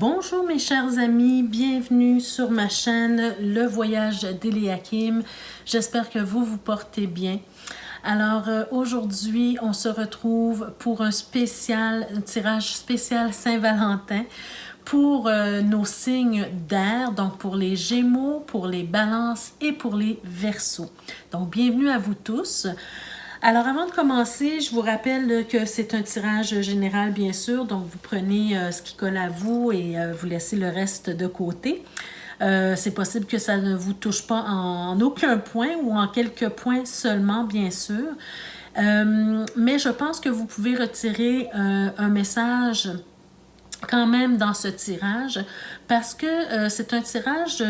Bonjour mes chers amis, bienvenue sur ma chaîne Le Voyage d'Eliakim. J'espère que vous vous portez bien. Alors aujourd'hui, on se retrouve pour un tirage spécial Saint-Valentin pour nos signes d'air, donc pour les Gémeaux, pour les Balances et pour les Verseaux. Donc bienvenue à vous tous. Alors, avant de commencer, je vous rappelle que c'est un tirage général, bien sûr. Donc, vous prenez ce qui colle à vous et vous laissez le reste de côté. C'est possible que ça ne vous touche pas en aucun point ou en quelques points seulement, bien sûr. Mais je pense que vous pouvez retirer un message quand même dans ce tirage parce que c'est un tirage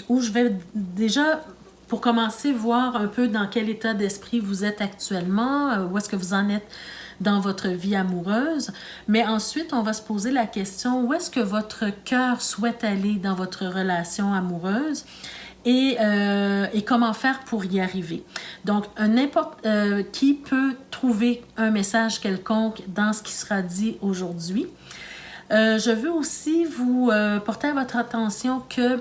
où je vais déjà... Pour commencer, voir un peu dans quel état d'esprit vous êtes actuellement, où est-ce que vous en êtes dans votre vie amoureuse. Mais ensuite, on va se poser la question, où est-ce que votre cœur souhaite aller dans votre relation amoureuse et comment faire pour y arriver. Donc, n'importe qui peut trouver un message quelconque dans ce qui sera dit aujourd'hui. Je veux aussi vous porter à votre attention que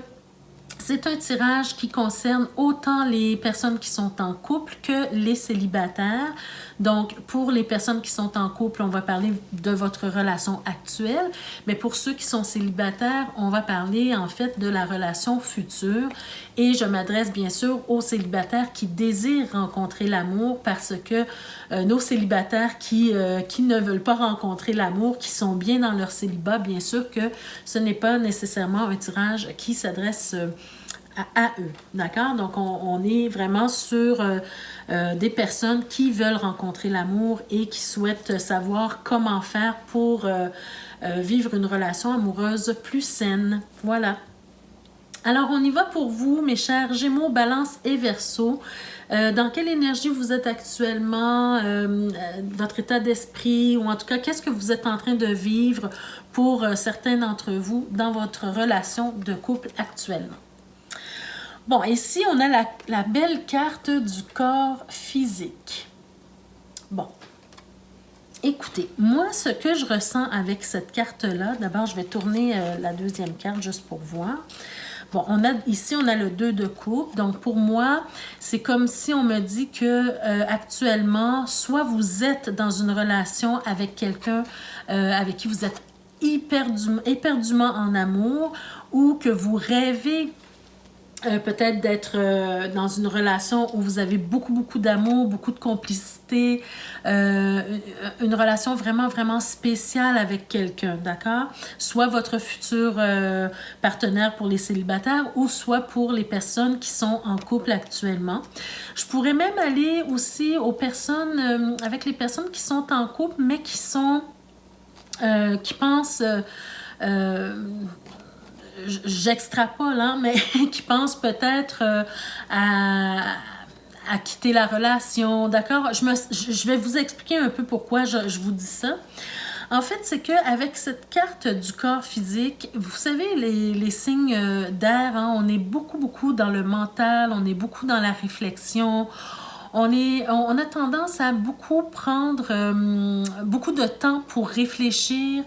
c'est un tirage qui concerne autant les personnes qui sont en couple que les célibataires. Donc, pour les personnes qui sont en couple, on va parler de votre relation actuelle. Mais pour ceux qui sont célibataires, on va parler en fait de la relation future. Et je m'adresse bien sûr aux célibataires qui désirent rencontrer l'amour parce que nos célibataires qui ne veulent pas rencontrer l'amour, qui sont bien dans leur célibat, bien sûr que ce n'est pas nécessairement un tirage qui s'adresse à eux, d'accord? Donc, on est vraiment sur des personnes qui veulent rencontrer l'amour et qui souhaitent savoir comment faire pour vivre une relation amoureuse plus saine. Voilà. Alors, on y va pour vous, mes chers Gémeaux, Balance et Verseau. Dans quelle énergie vous êtes actuellement, votre état d'esprit, ou en tout cas, qu'est-ce que vous êtes en train de vivre pour certains d'entre vous dans votre relation de couple actuellement? Bon, ici, on a la belle carte du corps physique. Bon, écoutez, moi, ce que je ressens avec cette carte-là, d'abord, je vais tourner la deuxième carte juste pour voir. Bon, ici, on a le 2 de coupe. Donc, pour moi, c'est comme si on me dit que actuellement, soit vous êtes dans une relation avec quelqu'un avec qui vous êtes éperdument en amour, ou que vous rêvez peut-être d'être dans une relation où vous avez beaucoup d'amour, beaucoup de complicité, une relation vraiment spéciale avec quelqu'un, d'accord? Soit votre futur partenaire pour les célibataires ou soit pour les personnes qui sont en couple actuellement. Je pourrais même aller aussi aux personnes, avec les personnes qui sont en couple, mais qui pensent... j'extrapole, hein, mais qui pensent peut-être à quitter la relation, d'accord? Je vais vous expliquer un peu pourquoi je vous dis ça. En fait, c'est qu'avec cette carte du corps physique, vous savez, les signes d'air, hein, on est beaucoup dans le mental, on est beaucoup dans la réflexion. On a tendance à beaucoup prendre beaucoup de temps pour réfléchir,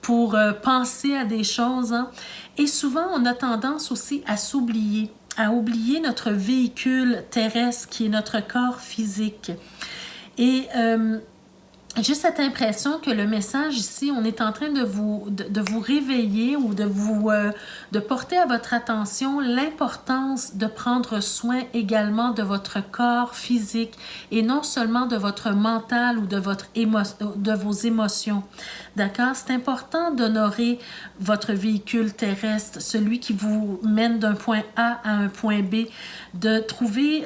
pour penser à des choses, hein. Et souvent, on a tendance aussi à s'oublier, à oublier notre véhicule terrestre qui est notre corps physique. Et j'ai cette impression que le message ici, on est en train de vous réveiller ou de porter à votre attention l'importance de prendre soin également de votre corps physique et non seulement de votre mental ou de vos émotions. D'accord? C'est important d'honorer votre véhicule terrestre, celui qui vous mène d'un point A à un point B, de trouver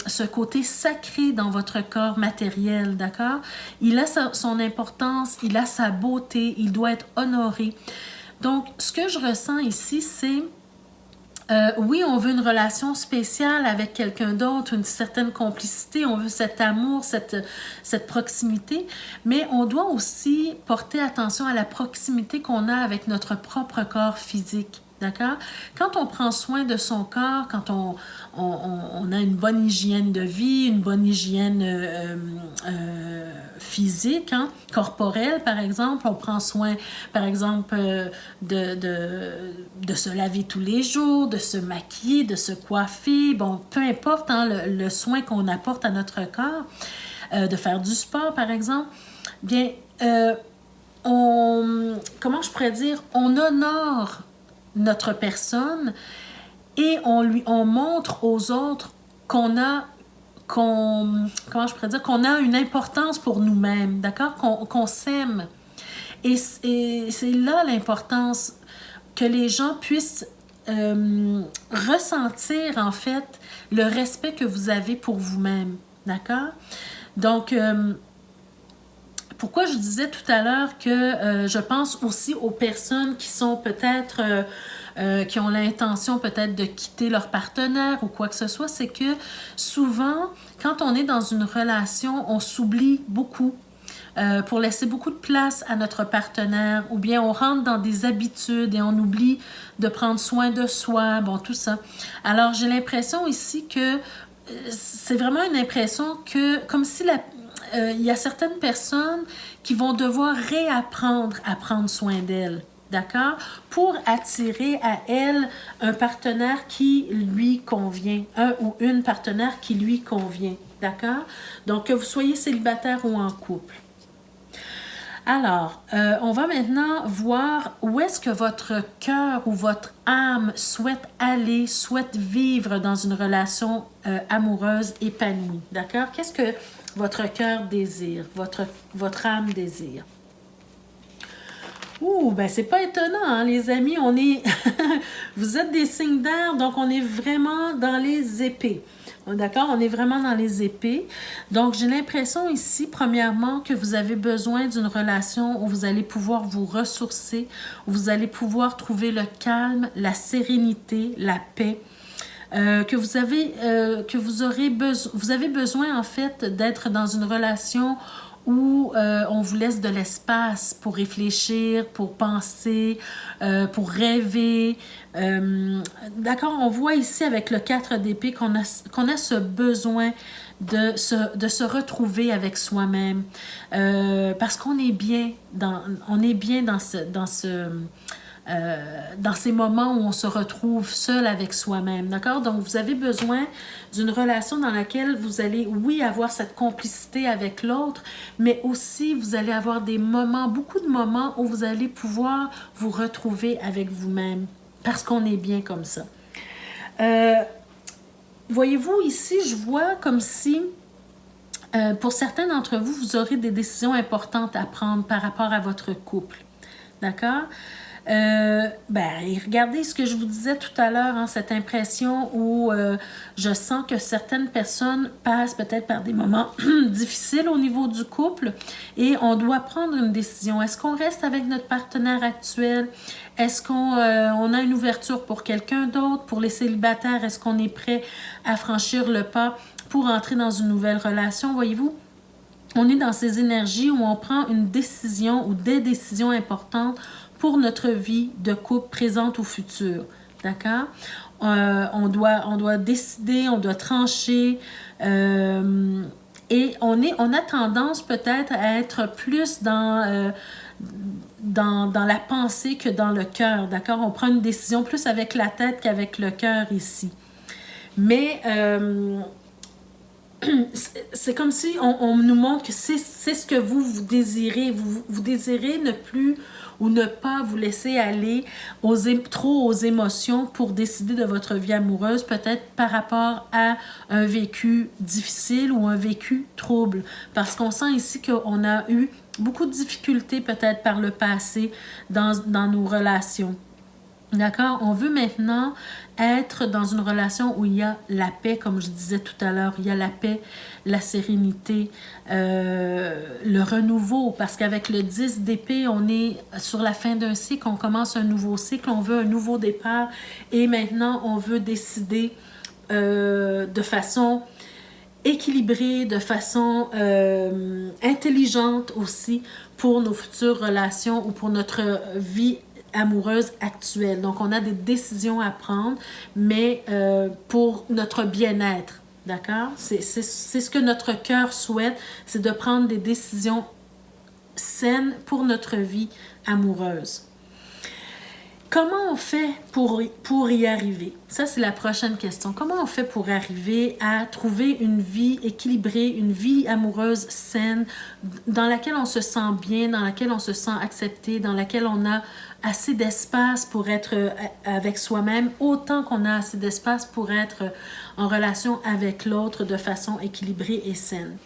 ce côté sacré dans votre corps matériel, d'accord? Il a son importance, il a sa beauté, il doit être honoré. Donc, ce que je ressens ici, c'est oui, on veut une relation spéciale avec quelqu'un d'autre, une certaine complicité, on veut cet amour, cette proximité, mais on doit aussi porter attention à la proximité qu'on a avec notre propre corps physique. D'accord? Quand on prend soin de son corps, quand on a une bonne hygiène de vie, une bonne hygiène physique, hein, corporelle, par exemple, on prend soin, par exemple, de se laver tous les jours, de se maquiller, de se coiffer, bon, peu importe hein, le soin qu'on apporte à notre corps, de faire du sport, par exemple, bien, comment je pourrais dire, on honore notre personne et on montre aux autres comment je pourrais dire, qu'on a une importance pour nous-mêmes, d'accord? Qu'on s'aime. Et c'est là l'importance que les gens puissent ressentir, en fait, le respect que vous avez pour vous-même, d'accord? Donc, pourquoi je disais tout à l'heure que je pense aussi aux personnes qui sont peut-être, qui ont l'intention peut-être de quitter leur partenaire ou quoi que ce soit, c'est que souvent, quand on est dans une relation, on s'oublie beaucoup pour laisser beaucoup de place à notre partenaire, ou bien on rentre dans des habitudes et on oublie de prendre soin de soi, bon, tout ça. Alors, j'ai l'impression ici que c'est vraiment une impression que, comme si il y a certaines personnes qui vont devoir réapprendre à prendre soin d'elles, d'accord? Pour attirer à elles un partenaire qui lui convient, un ou une partenaire qui lui convient, d'accord? Donc, que vous soyez célibataire ou en couple. Alors, on va maintenant voir où est-ce que votre cœur ou votre âme souhaite aller, souhaite vivre dans une relation amoureuse épanouie, d'accord? Qu'est-ce que votre cœur désire, votre âme désire? Ben c'est pas étonnant, hein, les amis, on est... Vous êtes des signes d'air, donc on est vraiment dans les épées. D'accord? On est vraiment dans les épées. Donc, j'ai l'impression ici, premièrement, que vous avez besoin d'une relation où vous allez pouvoir vous ressourcer, où vous allez pouvoir trouver le calme, la sérénité, la paix. Vous avez besoin, en fait, d'être dans une relation où on vous laisse de l'espace pour réfléchir, pour penser, pour rêver. D'accord, on voit ici avec le 4 d'épée qu'on a ce besoin de se retrouver avec soi-même. Parce qu'on est bien dans ces moments où on se retrouve seul avec soi-même, d'accord? Donc, vous avez besoin d'une relation dans laquelle vous allez, oui, avoir cette complicité avec l'autre, mais aussi vous allez avoir des moments, beaucoup de moments où vous allez pouvoir vous retrouver avec vous-même, parce qu'on est bien comme ça. Voyez-vous, ici, je vois comme si, pour certains d'entre vous, vous aurez des décisions importantes à prendre par rapport à votre couple, d'accord? Regardez ce que je vous disais tout à l'heure, hein, cette impression où je sens que certaines personnes passent peut-être par des moments difficiles au niveau du couple et on doit prendre une décision. Est-ce qu'on reste avec notre partenaire actuel? Est-ce qu'on a une ouverture pour quelqu'un d'autre? Pour les célibataires, est-ce qu'on est prêt à franchir le pas pour entrer dans une nouvelle relation? Voyez-vous? On est dans ces énergies où on prend une décision ou des décisions importantes pour notre vie de couple présente ou future, d'accord? On doit décider, on doit trancher et on a tendance peut-être à être plus dans la pensée que dans le cœur, d'accord? On prend une décision plus avec la tête qu'avec le cœur ici. Mais c'est comme si on nous montre que c'est ce que vous désirez. Vous désirez ne plus ou ne pas vous laisser aller trop aux émotions pour décider de votre vie amoureuse, peut-être par rapport à un vécu difficile ou un vécu trouble. Parce qu'on sent ici qu'on a eu beaucoup de difficultés peut-être par le passé dans nos relations. D'accord? On veut maintenant être dans une relation où il y a la paix, comme je disais tout à l'heure. Il y a la paix, la sérénité, le renouveau. Parce qu'avec le 10 d'épée, on est sur la fin d'un cycle. On commence un nouveau cycle. On veut un nouveau départ. Et maintenant, on veut décider de façon équilibrée, de façon intelligente aussi pour nos futures relations ou pour notre vie amoureuse actuelle. Donc, on a des décisions à prendre, mais pour notre bien-être. D'accord? C'est ce que notre cœur souhaite, c'est de prendre des décisions saines pour notre vie amoureuse. Comment on fait pour y arriver? Ça, c'est la prochaine question. Comment on fait pour arriver à trouver une vie équilibrée, une vie amoureuse saine, dans laquelle on se sent bien, dans laquelle on se sent accepté, dans laquelle on a assez d'espace pour être avec soi-même, autant qu'on a assez d'espace pour être en relation avec l'autre de façon équilibrée et saine?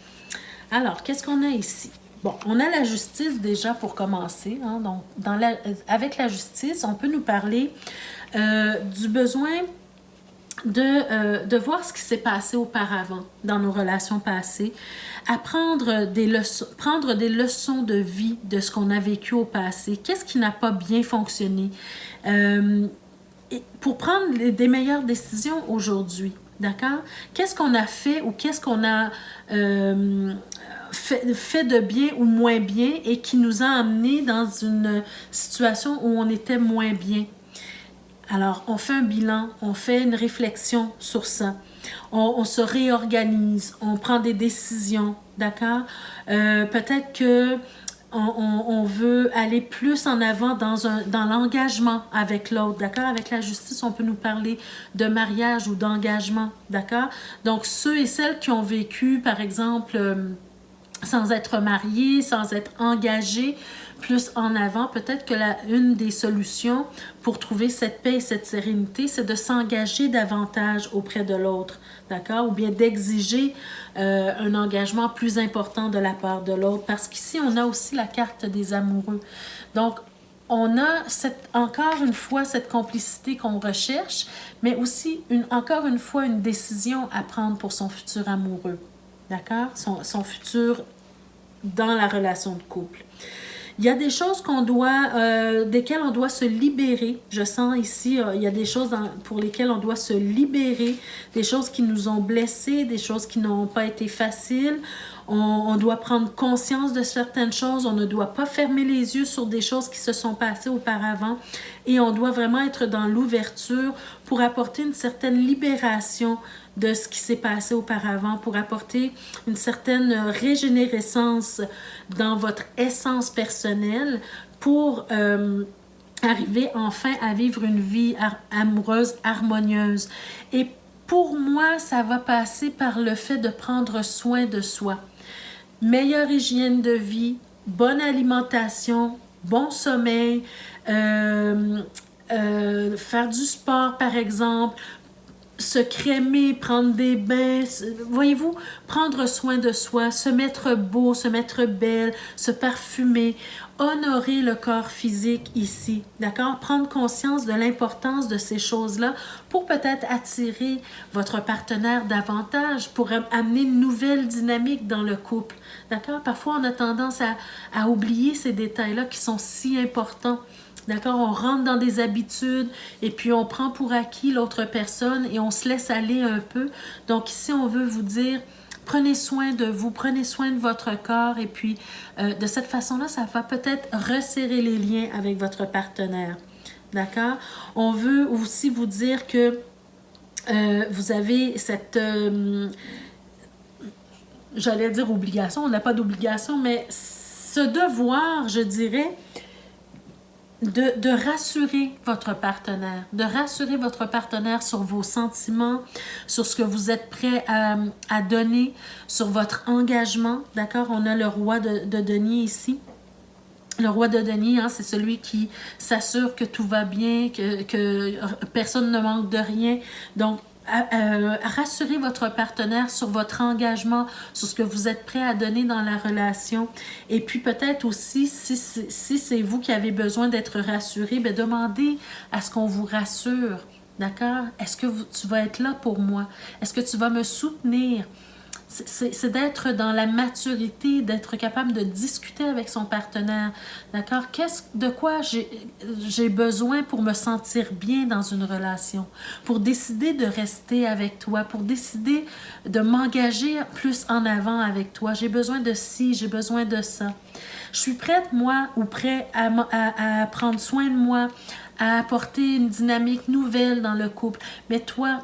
Alors, qu'est-ce qu'on a ici? Bon, on a la justice déjà pour commencer. Hein, donc, avec la justice, on peut nous parler du besoin de voir ce qui s'est passé auparavant dans nos relations passées, prendre des leçons de vie de ce qu'on a vécu au passé, qu'est-ce qui n'a pas bien fonctionné, pour prendre des meilleures décisions aujourd'hui. D'accord? Qu'est-ce qu'on a fait ou qu'est-ce qu'on a fait de bien ou moins bien et qui nous a amenés dans une situation où on était moins bien? Alors, on fait un bilan, on fait une réflexion sur ça. On se réorganise, on prend des décisions, d'accord? Peut-être que on veut aller plus en avant dans l'engagement avec l'autre, d'accord? Avec la justice, on peut nous parler de mariage ou d'engagement, d'accord? Donc, ceux et celles qui ont vécu, par exemple, sans être mariés, sans être engagés, plus en avant, peut-être que une des solutions pour trouver cette paix et cette sérénité, c'est de s'engager davantage auprès de l'autre, d'accord? Ou bien d'exiger un engagement plus important de la part de l'autre, parce qu'ici, on a aussi la carte des amoureux. Donc, on a encore une fois cette complicité qu'on recherche, mais aussi, encore une fois, une décision à prendre pour son futur amoureux, d'accord? Son futur dans la relation de couple. Il y a des choses desquelles on doit se libérer. Je sens ici, il y a des choses pour lesquelles on doit se libérer, des choses qui nous ont blessés, des choses qui n'ont pas été faciles. On doit prendre conscience de certaines choses. On ne doit pas fermer les yeux sur des choses qui se sont passées auparavant. Et on doit vraiment être dans l'ouverture pour apporter une certaine libération de ce qui s'est passé auparavant, pour apporter une certaine régénérescence dans votre essence personnelle, pour arriver enfin à vivre une vie amoureuse harmonieuse. Et pour moi, ça va passer par le fait de prendre soin de soi. Meilleure hygiène de vie, bonne alimentation, bon sommeil, faire du sport par exemple, se crémer, prendre des bains, voyez-vous, prendre soin de soi, se mettre beau, se mettre belle, se parfumer, honorer le corps physique ici, d'accord? Prendre conscience de l'importance de ces choses-là pour peut-être attirer votre partenaire davantage, pour amener une nouvelle dynamique dans le couple, d'accord? Parfois, on a tendance à oublier ces détails-là qui sont si importants. D'accord? On rentre dans des habitudes et puis on prend pour acquis l'autre personne et on se laisse aller un peu. Donc ici, on veut vous dire, prenez soin de vous, prenez soin de votre corps et puis de cette façon-là, ça va peut-être resserrer les liens avec votre partenaire. D'accord? On veut aussi vous dire que vous avez cette... j'allais dire obligation, on n'a pas d'obligation, mais ce devoir, je dirais... De rassurer votre partenaire sur vos sentiments, sur ce que vous êtes prêt à donner, sur votre engagement, d'accord? On a le roi de denier ici. Le roi de denier, hein, c'est celui qui s'assure que tout va bien, que personne ne manque de rien. Donc, rassurez votre partenaire sur votre engagement, sur ce que vous êtes prêt à donner dans la relation. Et puis peut-être aussi, si c'est vous qui avez besoin d'être rassuré, bien, demandez à ce qu'on vous rassure. D'accord? Est-ce que tu vas être là pour moi? Est-ce que tu vas me soutenir? c'est d'être dans la maturité, d'être capable de discuter avec son partenaire, d'accord? De quoi j'ai besoin pour me sentir bien dans une relation, pour décider de rester avec toi, pour décider de m'engager plus en avant avec toi. J'ai besoin de ci, j'ai besoin de ça. Je suis prête, moi, ou prêt à prendre soin de moi, à apporter une dynamique nouvelle dans le couple. Mais toi,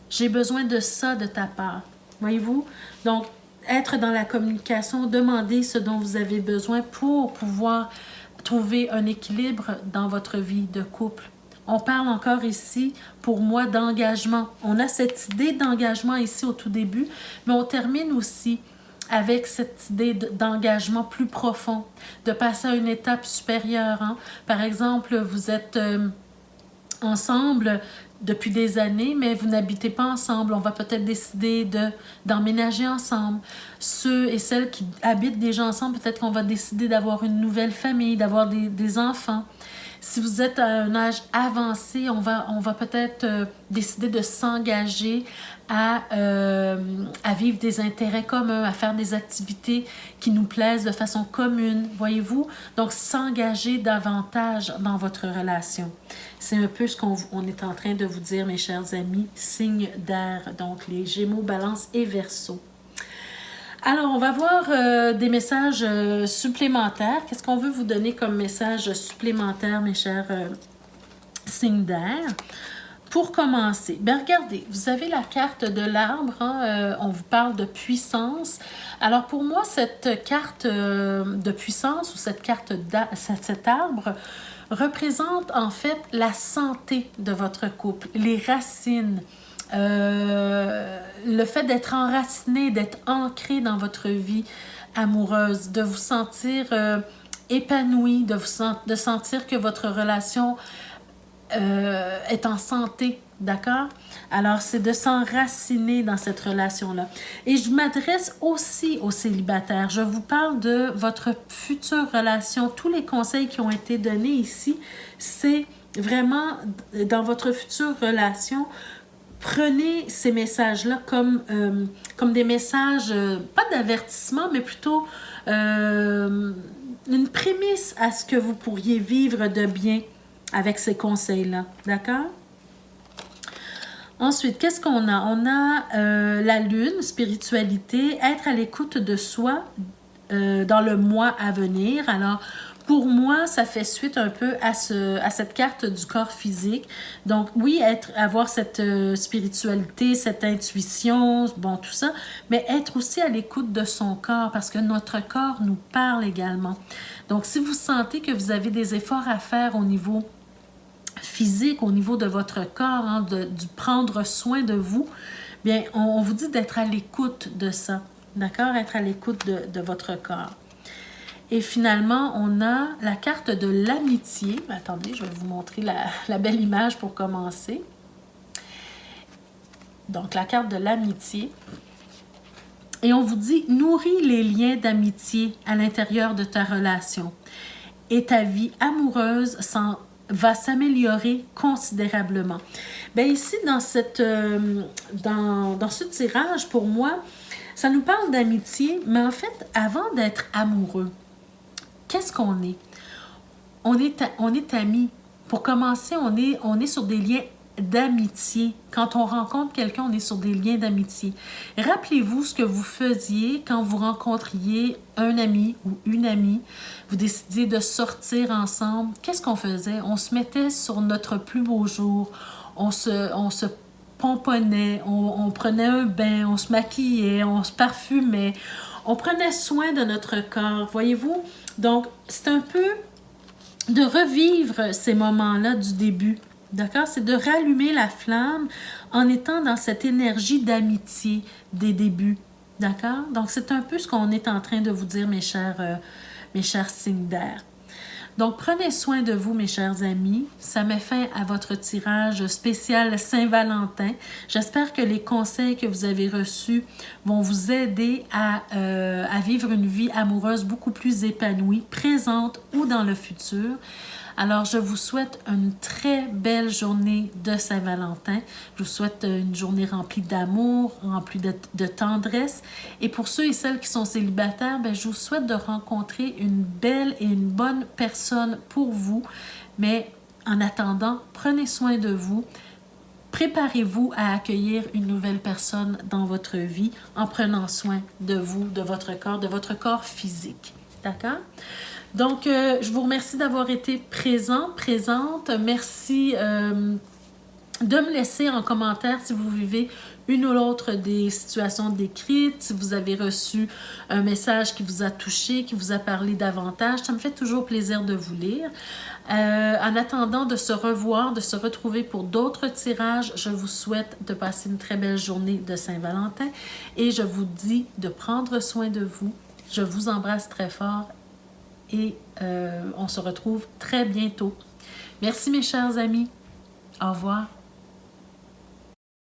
j'ai besoin de ça de ta part. Voyez-vous? Donc, être dans la communication, demander ce dont vous avez besoin pour pouvoir trouver un équilibre dans votre vie de couple. On parle encore ici, pour moi, d'engagement. On a cette idée d'engagement ici au tout début, mais on termine aussi avec cette idée d'engagement plus profond, de passer à une étape supérieure. Hein? Par exemple, vous êtes ensemble depuis des années, mais vous n'habitez pas ensemble. On va peut-être décider d'emménager ensemble. Ceux et celles qui habitent déjà ensemble, peut-être qu'on va décider d'avoir une nouvelle famille, d'avoir des enfants. Si vous êtes à un âge avancé, on va peut-être décider de s'engager à vivre des intérêts communs, à faire des activités qui nous plaisent de façon commune, voyez-vous? Donc, s'engager davantage dans votre relation. C'est un peu ce qu'on est en train de vous dire, mes chers amis, signe d'air, donc les Gémeaux, Balance et Verseau. Alors, on va voir des messages supplémentaires. Qu'est-ce qu'on veut vous donner comme message supplémentaire, mes chers signes d'air? Pour commencer, bien regardez, vous avez la carte de l'arbre, hein, on vous parle de puissance. Alors pour moi, cette carte de puissance ou cette carte cet arbre représente en fait la santé de votre couple, les racines, le fait d'être enraciné, d'être ancré dans votre vie amoureuse, de vous sentir épanoui, de sentir que votre relation est en santé, d'accord? Alors, c'est de s'enraciner dans cette relation-là. Et je m'adresse aussi aux célibataires. Je vous parle de votre future relation. Tous les conseils qui ont été donnés ici, c'est vraiment dans votre future relation. Prenez ces messages-là comme des messages, pas d'avertissement, mais plutôt une prémisse à ce que vous pourriez vivre de bien avec ces conseils-là, d'accord? Ensuite, qu'est-ce qu'on a? On a la lune, spiritualité, être à l'écoute de soi dans le mois à venir. Alors, pour moi, ça fait suite un peu à cette carte du corps physique. Donc, oui, avoir cette spiritualité, cette intuition, bon, tout ça, mais être aussi à l'écoute de son corps parce que notre corps nous parle également. Donc, si vous sentez que vous avez des efforts à faire au niveau physique, au niveau de votre corps, hein, du prendre soin de vous, bien, on vous dit d'être à l'écoute de ça, d'accord? Être à l'écoute de votre corps. Et finalement, on a la carte de l'amitié. Attendez, je vais vous montrer la belle image pour commencer. Donc, la carte de l'amitié. Et on vous dit, nourris les liens d'amitié à l'intérieur de ta relation. Et ta vie amoureuse va s'améliorer considérablement. Bien ici, dans ce tirage, pour moi, ça nous parle d'amitié, mais en fait, avant d'être amoureux, qu'est-ce qu'on est? On est amis. Pour commencer, on est sur des liens d'amitié. Quand on rencontre quelqu'un, on est sur des liens d'amitié. Rappelez-vous ce que vous faisiez quand vous rencontriez un ami ou une amie. Vous décidiez de sortir ensemble. Qu'est-ce qu'on faisait? On se mettait sur notre plus beau jour. On se pomponnait, on prenait un bain, on se maquillait, on se parfumait. On prenait soin de notre corps, voyez-vous? Donc, c'est un peu de revivre ces moments-là du début. D'accord? C'est de rallumer la flamme en étant dans cette énergie d'amitié des débuts. D'accord? Donc, c'est un peu ce qu'on est en train de vous dire, mes chers signes d'air. Donc, prenez soin de vous, mes chers amis. Ça met fin à votre tirage spécial Saint-Valentin. J'espère que les conseils que vous avez reçus vont vous aider à vivre une vie amoureuse beaucoup plus épanouie, présente ou dans le futur. Alors, je vous souhaite une très belle journée de Saint-Valentin. Je vous souhaite une journée remplie d'amour, remplie de tendresse. Et pour ceux et celles qui sont célibataires, bien, je vous souhaite de rencontrer une belle et une bonne personne pour vous. Mais en attendant, prenez soin de vous. Préparez-vous à accueillir une nouvelle personne dans votre vie en prenant soin de vous, de votre corps physique. D'accord? Donc, je vous remercie d'avoir été présente. Merci de me laisser en commentaire si vous vivez une ou l'autre des situations décrites, si vous avez reçu un message qui vous a touché, qui vous a parlé davantage. Ça me fait toujours plaisir de vous lire. En attendant de se revoir, de se retrouver pour d'autres tirages, je vous souhaite de passer une très belle journée de Saint-Valentin et je vous dis de prendre soin de vous. Je vous embrasse très fort et on se retrouve très bientôt. Merci mes chers amis. Au revoir.